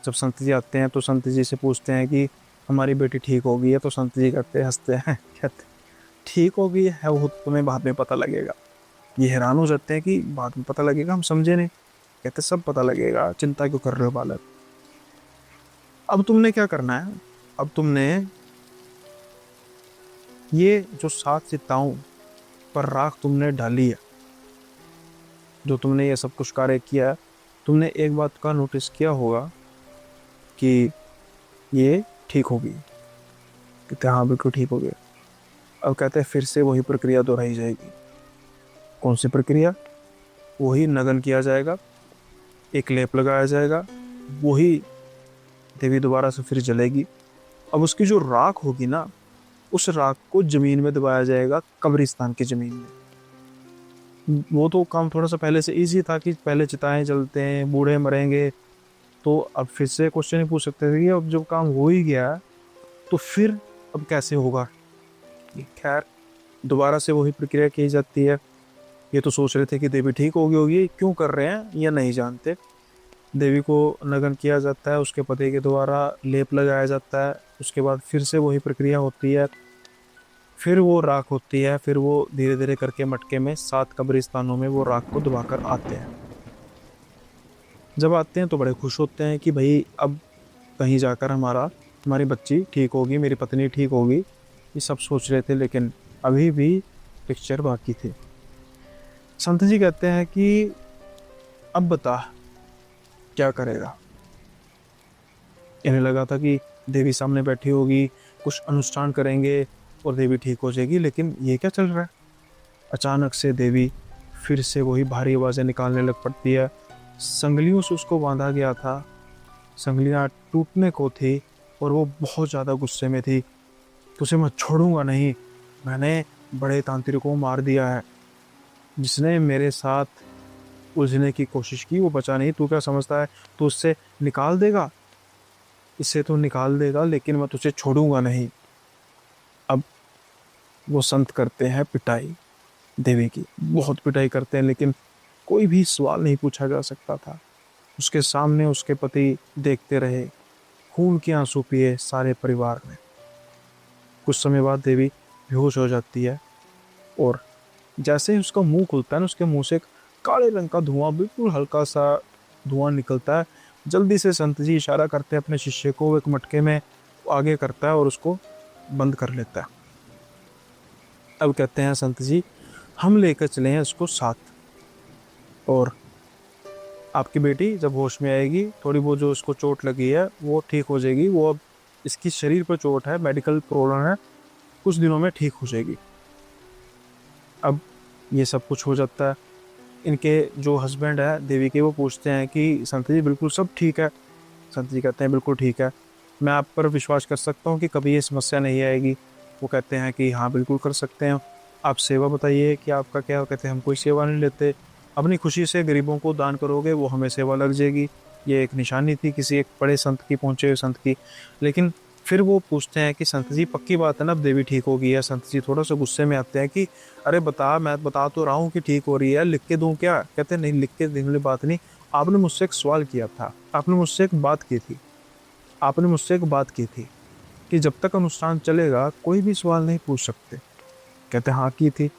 जब संत जी आते हैं तो संत जी से पूछते हैं कि हमारी बेटी ठीक हो गई है, तो संत जी कहते हंसते हैं, कहते ठीक हो गई है वो तुम्हें बाद में पता लगेगा। ये हैरान हो जाते हैं कि बाद में पता लगेगा, हम समझे नहीं। कहते सब पता लगेगा, चिंता क्यों कर रहे हो बालक। अब तुमने क्या करना है, अब तुमने ये जो 7 चिताओं पर राख तुमने डाली है, जो तुमने ये सब कुछ कार्य किया है, तुमने एक बात का नोटिस किया होगा कि ये ठीक होगी। कहते हाँ बिल्कुल ठीक हो गया। अब कहते हैं फिर से वही प्रक्रिया दोहराई जाएगी। कौन सी प्रक्रिया? वही नगन किया जाएगा, एक लेप लगाया जाएगा, वही देवी दोबारा से फिर जलेगी। अब उसकी जो राख होगी ना, उस राख को जमीन में दबाया जाएगा, कब्रिस्तान की जमीन में। वो तो काम थोड़ा सा पहले से इजी था कि पहले चिताएं जलते हैं, बूढ़े मरेंगे, तो अब फिर से क्वेश्चन ही पूछ सकते थे कि अब जब काम हो ही गया तो फिर अब कैसे होगा। खैर, दोबारा से वही प्रक्रिया की जाती है। ये तो सोच रहे थे कि देवी ठीक होगी, क्यों कर रहे हैं या नहीं जानते। देवी को नग्न किया जाता है, उसके पति के द्वारा लेप लगाया जाता है, उसके बाद फिर से वही प्रक्रिया होती है, फिर वो राख होती है, फिर वो धीरे धीरे करके मटके में 7 कब्रिस्तानों में वो राख को दबाकर आते हैं। जब आते हैं तो बड़े खुश होते हैं कि भाई अब कहीं जाकर हमारी बच्ची ठीक होगी, मेरी पत्नी ठीक होगी। ये सब सोच रहे थे, लेकिन अभी भी पिक्चर बाकी थी। संत जी कहते हैं कि अब बता क्या करेगा। इन्हें लगा था कि देवी सामने बैठी होगी, कुछ अनुष्ठान करेंगे और देवी ठीक हो जाएगी, लेकिन ये क्या चल रहा है। अचानक से देवी फिर से वही भारी आवाज़ें निकालने लग पड़ती है। संगलियों से उसको बांधा गया था, संगलियां टूटने को थी और वो बहुत ज़्यादा गुस्से में थी। तुझे मैं छोड़ूंगा नहीं, मैंने बड़े तांत्रिक को मार दिया है, जिसने मेरे साथ उलझने की कोशिश की वो बचा नहीं। तू क्या समझता है तू उससे निकाल देगा, इससे तो निकाल देगा, लेकिन मैं तुझे छोड़ूंगा नहीं। अब वो संत करते हैं पिटाई देवी की, बहुत पिटाई करते हैं, लेकिन कोई भी सवाल नहीं पूछा जा सकता था। उसके सामने उसके पति देखते रहे, खून के आंसू पिए सारे परिवार ने। कुछ समय बाद देवी बेहोश हो जाती है और जैसे ही उसका मुंह खुलता है ना, उसके मुंह से एक काले रंग का धुआं, बिल्कुल हल्का सा धुआं निकलता है। जल्दी से संत जी इशारा करते हैं अपने शिष्य को, एक मटके में आगे करता है और उसको बंद कर लेता है। अब कहते हैं संत जी हम लेकर चले हैं इसको साथ, और आपकी बेटी जब होश में आएगी, थोड़ी बहुत जो उसको चोट लगी है वो ठीक हो जाएगी। वो अब इसकी शरीर पर चोट है, मेडिकल प्रॉब्लम है, कुछ दिनों में ठीक हो जाएगी। अब ये सब कुछ हो जाता है। इनके जो हस्बैंड है देवी के, वो पूछते हैं कि संत जी बिल्कुल सब ठीक है। संत जी कहते हैं बिल्कुल ठीक है, मैं आप पर विश्वास कर सकता हूँ कि कभी ये समस्या नहीं आएगी। वो कहते हैं कि हाँ बिल्कुल कर सकते हैं, आप सेवा बताइए कि आपका क्या। कहते हैं हम कोई सेवा नहीं लेते, अपनी खुशी से गरीबों को दान करोगे वो हमें सेवा लग जाएगी। ये एक निशानी थी किसी एक बड़े संत की, पहुँचे हुए संत की। लेकिन फिर वो पूछते हैं कि संत जी पक्की बात है ना, अब देवी ठीक हो गई है। संत जी थोड़ा सा गुस्से में आते हैं कि अरे बता, मैं बता तो रहा हूँ कि ठीक हो रही है, लिख के दूँ क्या। कहते हैं नहीं, लिख के देने वाली बात नहीं, आपने मुझसे एक सवाल किया था, आपने मुझसे एक बात की थी, आपने मुझसे एक बात की थी कि जब तक अनुष्ठान चलेगा कोई भी सवाल नहीं पूछ सकते। कहते हैं हाँ की थी।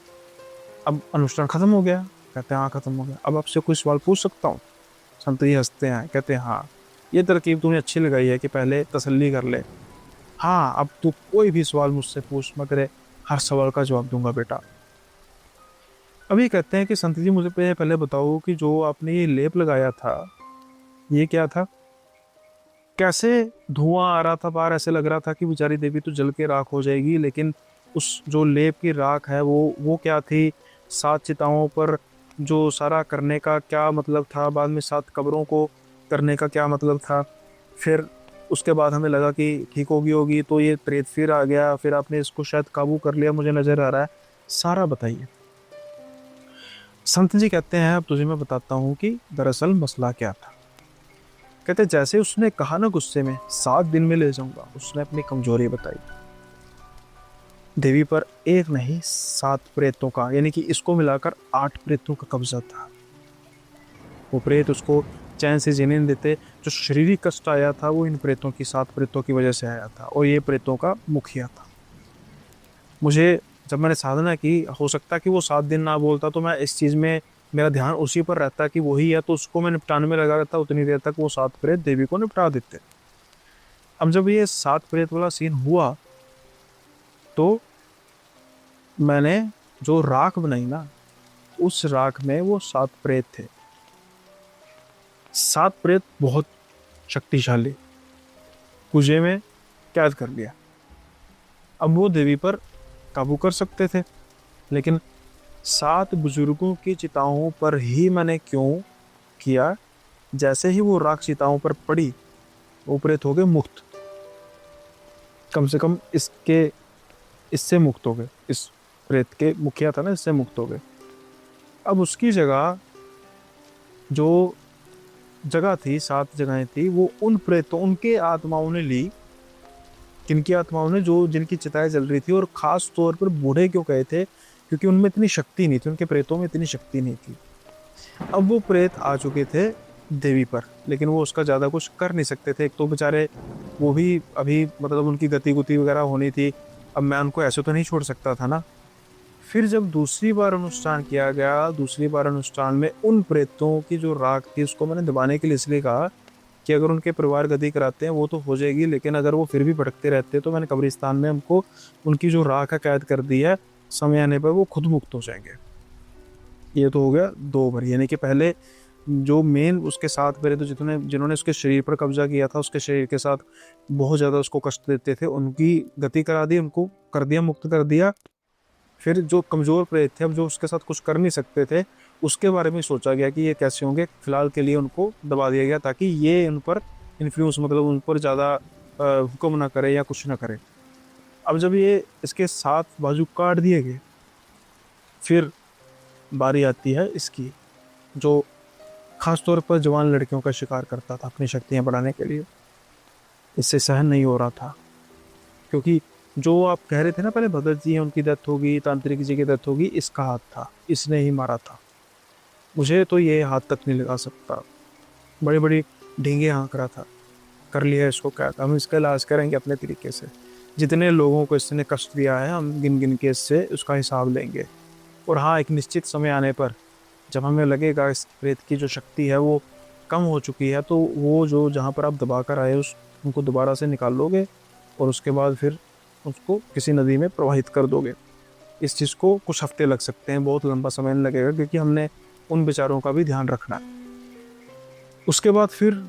अब अनुष्ठान खत्म हो गया। कहते हैं हाँ खत्म हो गया, अब आपसे कोई सवाल पूछ सकता हूँ। संत जी हंसते हैं, कहते हैं हाँ ये तरकीब तूने अच्छी लगाई है कि पहले तसल्ली कर ले। हाँ अब तू कोई भी सवाल मुझसे पूछ, मैं तेरे हर सवाल का जवाब दूंगा बेटा। अभी कहते हैं कि संत जी मुझे पहले बताओ कि जो आपने ये लेप लगाया था ये क्या था, कैसे धुआं आ रहा था बाहर, ऐसे लग रहा था कि बेचारी देवी तो जल के राख हो जाएगी, लेकिन उस जो लेप की राख है वो क्या थी। 7 चिताओं पर जो सारा करने का क्या मतलब था, बाद में 7 कब्रों को करने का क्या मतलब था। फिर उसके बाद हमें लगा कि ठीक होगी, तो ये प्रेत फिर आ गया, फिर आपने इसको शायद काबू कर लिया, मुझे नजर आ रहा है। सारा बताइए। संत जी कहते हैं अब तुझे मैं बताता हूँ कि दरअसल मसला क्या था। कहते जैसे उसने कहा ना गुस्से में 7 दिन में ले जाऊंगा, उसने अपनी कमजोरी बताई। देवी पर एक नहीं 7 प्रेतों का, यानी कि इसको मिलाकर 8 प्रेतों का कब्जा था। वो प्रेत उसको चैन से जीने नहीं देते। जो शारीरिक कष्ट आया था वो इन प्रेतों की, 7 प्रेतों की वजह से आया था, और ये प्रेतों का मुखिया था। मुझे जब मैंने साधना की, हो सकता कि वो 7 दिन ना बोलता तो मैं इस चीज़ में मेरा ध्यान उसी पर रहता कि वही है, तो उसको मैं निपटाने में लगा रहता उतनी देर तक, वो 7 प्रेत देवी को निपटा देते। अब जब ये 7 प्रेत वाला सीन हुआ तो मैंने जो राख बनाई ना, उस राख में वो 7 प्रेत थे। 7 प्रेत बहुत शक्तिशाली, कुजे में कैद कर लिया। अब वो देवी पर काबू कर सकते थे, लेकिन 7 बुजुर्गों की चिताओं पर ही मैंने क्यों किया। जैसे ही वो राख चिताओं पर पड़ी, वो प्रेत हो गए मुक्त, कम से कम इससे मुक्त हो गए, इस प्रेत के मुखिया था ना, इससे मुक्त हो गए। अब उसकी जगह जो जगह थी, 7 जगहें थी, वो उन प्रेतों, उनके आत्माओं ने ली। किनकी आत्माओं ने? जो जिनकी चिताएं जल रही थी। और खास तौर पर बूढ़े क्यों कहे थे? क्योंकि उनमें इतनी शक्ति नहीं थी, उनके प्रेतों में इतनी शक्ति नहीं थी। अब वो प्रेत आ चुके थे देवी पर, लेकिन वो उसका ज्यादा कुछ कर नहीं सकते थे। एक तो बेचारे वो भी अभी मतलब उनकी गति गुति वगैरह होनी थी। अब मैं उनको ऐसे तो नहीं छोड़ सकता था ना। फिर जब दूसरी बार अनुष्ठान किया गया, दूसरी बार अनुष्ठान में उन प्रेतों की जो राख थी उसको मैंने दबाने के लिए इसलिए कहा कि अगर उनके परिवार गति कराते हैं वो तो हो जाएगी, लेकिन अगर वो फिर भी भटकते रहते तो मैंने कब्रिस्तान में हमको उनकी जो राख है कैद कर दी है, समय आने पर वो खुद मुक्त हो जाएंगे। ये तो हो गया 2 बार, यानी कि पहले जो मेन उसके साथ प्रेत जितने जिन्होंने उसके शरीर पर कब्जा किया था, उसके शरीर के साथ बहुत ज्यादा उसको कष्ट देते थे, उनकी गति करा दी, उनको कर दिया, मुक्त कर दिया। फिर जो कमजोर प्रेत थे, अब जो उसके साथ कुछ कर नहीं सकते थे, उसके बारे में सोचा गया कि ये कैसे होंगे। फिलहाल के लिए उनको दबा दिया गया ताकि ये उन पर इन्फ्लुएंस, मतलब उन पर ज़्यादा हुक्म ना करे या कुछ ना करे। अब जब ये इसके 7 बाजू काट दिए गए, फिर बारी आती है इसकी, जो खास तौर पर जवान लड़कियों का शिकार करता था अपनी शक्तियाँ बढ़ाने के लिए। इससे सहन नहीं हो रहा था, क्योंकि जो आप कह रहे थे ना पहले, भगत जी हैं उनकी डेथ होगी, तांत्रिक जी की डेथ होगी, इसका हाथ था, इसने ही मारा था। मुझे तो ये हाथ तक नहीं लगा सकता, बड़ी बड़ी ढींगे हाँक रहा था। कर लिया इसको कैद, हम इसका इलाज करेंगे अपने तरीके से। जितने लोगों को इसने कष्ट दिया है हम गिन गिन के इससे उसका हिसाब लेंगे। और हाँ, एक निश्चित समय आने पर जब हमें लगेगा इस प्रेत की जो शक्ति है वो कम हो चुकी है, तो वो जो जहाँ पर आप दबा कर आए उस उनको दोबारा से निकाल लोगे और उसके बाद फिर उसको किसी नदी में प्रवाहित कर दोगे। इस चीज़ को कुछ हफ्ते लग सकते हैं, बहुत लंबा समय नहीं लगेगा, क्योंकि हमने उन बेचारों का भी ध्यान रखना है। उसके बाद फिर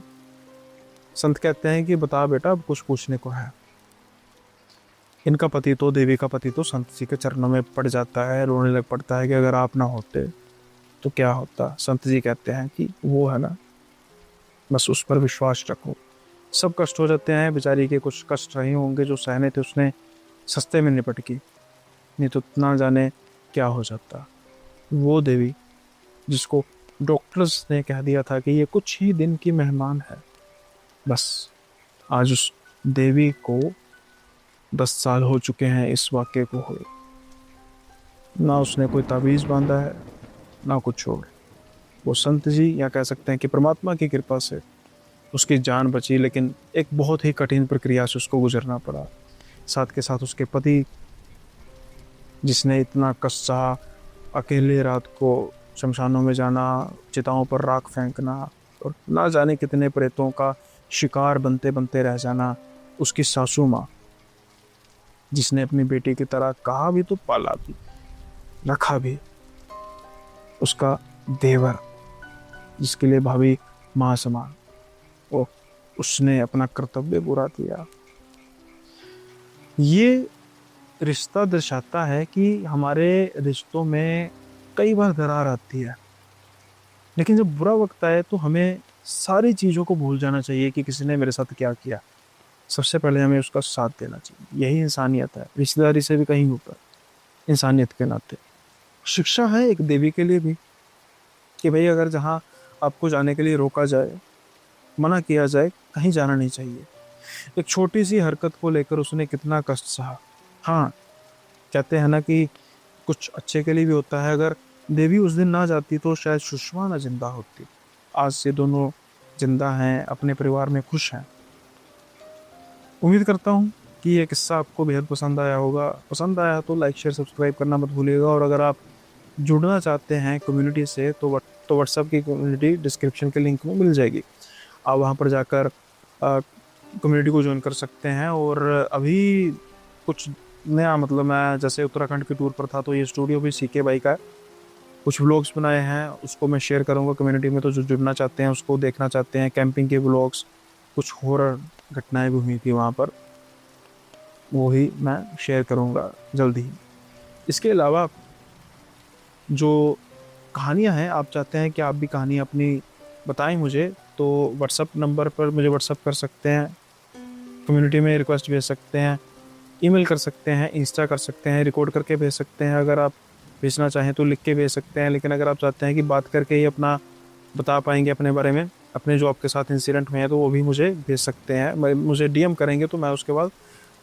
संत कहते हैं कि बता बेटा, अब कुछ पूछने को है। इनका पति तो, देवी का पति तो संत जी के चरणों में पड़ जाता है, रोने लग पड़ता है कि अगर आप ना होते तो क्या होता। संत जी कहते हैं कि वो है ना, बस उस पर विश्वास रखो। सब कष्ट हो जाते हैं, बेचारी के कुछ कष्ट रहे होंगे जो सहने थे, उसने सस्ते में निपट की, नहीं तो ना जाने क्या हो जाता। वो देवी जिसको डॉक्टर्स ने कह दिया था कि ये कुछ ही दिन की मेहमान है, बस आज उस देवी को 10 साल हो चुके हैं इस वाक्य को हुए। ना उसने कोई ताबीज़ बांधा है ना कुछ और। वो संत जी, या कह सकते हैं कि परमात्मा की कृपा से उसकी जान बची, लेकिन एक बहुत ही कठिन प्रक्रिया से उसको गुजरना पड़ा। साथ के साथ उसके पति, जिसने इतना कष्ट सहा, अकेले रात को शमशानों में जाना, चिताओं पर राख फेंकना और ना जाने कितने प्रेतों का शिकार बनते बनते रह जाना। उसकी सासू माँ, जिसने अपनी बेटी की तरह कहा भी तो पाला भी, रखा भी। उसका देवर, जिसके लिए भाभी माँ समान, वो उसने अपना कर्तव्य पूरा किया। ये रिश्ता दर्शाता है कि हमारे रिश्तों में कई बार दरार आती है, लेकिन जब बुरा वक्त आए तो हमें सारी चीज़ों को भूल जाना चाहिए कि किसी ने मेरे साथ क्या किया। सबसे पहले हमें उसका साथ देना चाहिए। यही इंसानियत है, रिश्तेदारी से भी कहीं ऊपर, इंसानियत के नाते। शिक्षा है एक देवी के लिए भी कि भाई अगर जहाँ आपको जाने के लिए रोका जाए, मना किया जाए, कहीं जाना नहीं चाहिए। एक छोटी सी हरकत को लेकर उसने कितना कष्ट सहा। हाँ, कहते हैं ना कि कुछ अच्छे के लिए भी होता है। अगर देवी उस दिन ना जाती तो शायद सुषमा ना जिंदा होती। आज से दोनों जिंदा हैं, अपने परिवार में खुश हैं। उम्मीद करता हूँ कि ये किस्सा आपको बेहद पसंद आया होगा। पसंद आया तो लाइक शेयर सब्सक्राइब करना मत भूलिएगा। और अगर आप जुड़ना चाहते हैं कम्युनिटी से तो व्हाट्सएप की कम्युनिटी डिस्क्रिप्शन के लिंक में मिल जाएगी। आप वहाँ पर जाकर कम्युनिटी को ज्वाइन कर सकते हैं। और अभी कुछ नया, मतलब मैं जैसे उत्तराखंड की टूर पर था तो ये स्टूडियो भी सीके बाई का है। कुछ व्लॉग्स बनाए हैं, उसको मैं शेयर करूँगा कम्युनिटी में। तो जो जुड़ना चाहते हैं, उसको देखना चाहते हैं, कैंपिंग के व्लॉग्स, कुछ हॉरर घटनाएं भी हुई थी वहाँ पर, वो ही मैं शेयर करूँगा जल्दी ही। इसके अलावा जो कहानियाँ हैं, आप चाहते हैं कि आप भी कहानी अपनी बताएं मुझे, तो व्हाट्सअप नंबर पर मुझे व्हाट्सअप कर सकते हैं, कम्युनिटी में रिक्वेस्ट भेज सकते हैं, ईमेल कर सकते हैं, इंस्टा कर सकते हैं, रिकॉर्ड करके भेज सकते हैं। अगर आप भेजना चाहें तो लिख के भेज सकते हैं, लेकिन अगर आप चाहते हैं कि बात करके ही अपना बता पाएंगे अपने बारे में, अपने जो आपके साथ इंसिडेंट में है, तो वो भी मुझे भेज सकते हैं। मुझे डीएम करेंगे तो मैं उसके बाद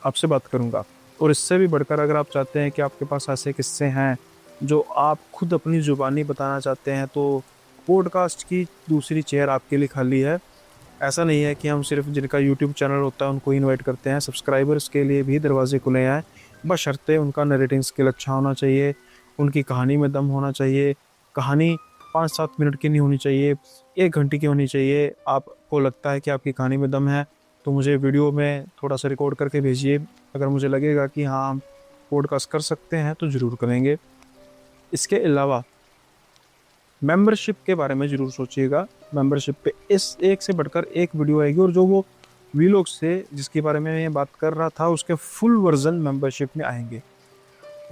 आपसे बात करूँगा। और इससे भी बढ़कर अगर आप चाहते हैं कि आपके पास ऐसे किस्से हैं जो आप खुद अपनी ज़ुबानी बताना चाहते हैं, तो पॉडकास्ट की दूसरी चेयर आपके लिए खाली है। ऐसा नहीं है कि हम सिर्फ जिनका यूट्यूब चैनल होता है उनको इनवाइट करते हैं, सब्सक्राइबर्स के लिए भी दरवाजे खुले हैं, बशर्ते उनका नरेटिंग स्किल अच्छा होना चाहिए, उनकी कहानी में दम होना चाहिए। कहानी 5-7 मिनट की नहीं होनी चाहिए, 1 घंटे की होनी चाहिए। आपको लगता है कि आपकी कहानी में दम है तो मुझे वीडियो में थोड़ा सा रिकॉर्ड करके भेजिए। अगर मुझे लगेगा कि हाँ हम पॉडकास्ट कर सकते हैं तो ज़रूर करेंगे। इसके अलावा मेंबरशिप के बारे में ज़रूर सोचिएगा। मेंबरशिप पे इस एक से बढ़कर एक वीडियो आएगी, और जो वो वीलॉग से जिसके बारे में मैं बात कर रहा था उसके फुल वर्जन मेंबरशिप में आएंगे।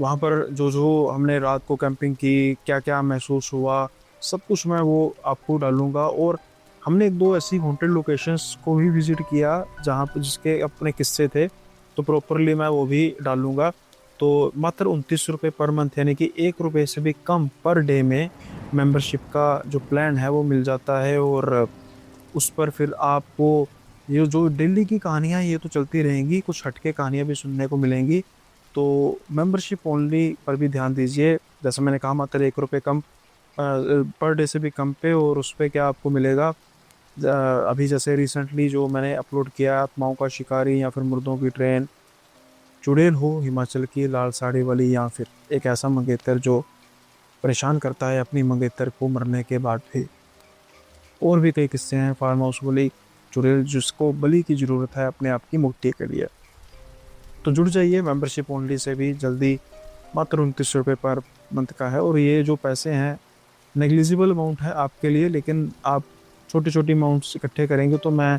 वहाँ पर जो जो हमने रात को कैंपिंग की, क्या क्या महसूस हुआ, सब कुछ मैं वो आपको डालूँगा। और हमने 1-2 ऐसी हॉन्टेड लोकेशंस को भी विज़िट किया जहाँ पर जिसके अपने किस्से थे, तो प्रॉपरली मैं वो भी डालूँगा। तो मात्र 29 रुपये पर मंथ, यानी कि 1 रुपये से भी कम पर डे में मेंबरशिप का जो प्लान है वो मिल जाता है। और उस पर फिर आपको ये जो डेली की कहानियाँ ये तो चलती रहेंगी, कुछ हटके कहानियाँ भी सुनने को मिलेंगी। तो मेंबरशिप ओनली पर भी ध्यान दीजिए। जैसे मैंने कहा मात्र 1 रुपये कम पर डे से भी कम पे। और उस पे क्या आपको मिलेगा, अभी जैसे रिसेंटली जो मैंने अपलोड किया आत्माओं का शिकारी या फिर मुर्दों की ट्रेन, चुड़ैल हो हिमाचल की लाल साड़ी वाली, या फिर एक ऐसा मंगेतर जो परेशान करता है अपनी मंगेतर को मरने के बाद भी। और भी कई किस्से हैं, फार्म हाउस वाली चुड़ैल जिसको बलि की ज़रूरत है अपने आप की मुक्ति के लिए। तो जुड़ जाइए मेंबरशिप ओनली से भी जल्दी। मात्र 29 रुपये पर मंथ का है, और ये जो पैसे हैं नेग्लिजिबल अमाउंट है आपके लिए, लेकिन आप छोटी छोटी अमाउंट्स इकट्ठे करेंगे तो मैं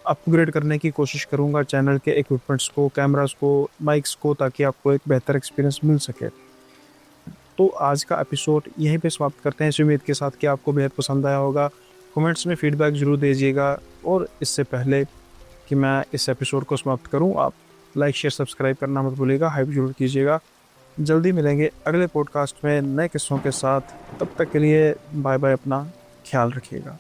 अपग्रेड करने की कोशिश करूँगा चैनल के इक्विपमेंट्स को, कैमरास को, माइक्स को, ताकि आपको एक बेहतर एक्सपीरियंस मिल सके। तो आज का एपिसोड यहीं पे समाप्त करते हैं, इस उम्मीद के साथ कि आपको बेहद पसंद आया होगा। कमेंट्स में फीडबैक ज़रूर दीजिएगा। और इससे पहले कि मैं इस एपिसोड को समाप्त करूं, आप लाइक शेयर सब्सक्राइब करना मत भूलिएगा, हाइप ज़रूर कीजिएगा। जल्दी मिलेंगे अगले पॉडकास्ट में नए किस्सों के साथ। तब तक के लिए बाय बाय, अपना ख्याल रखिएगा।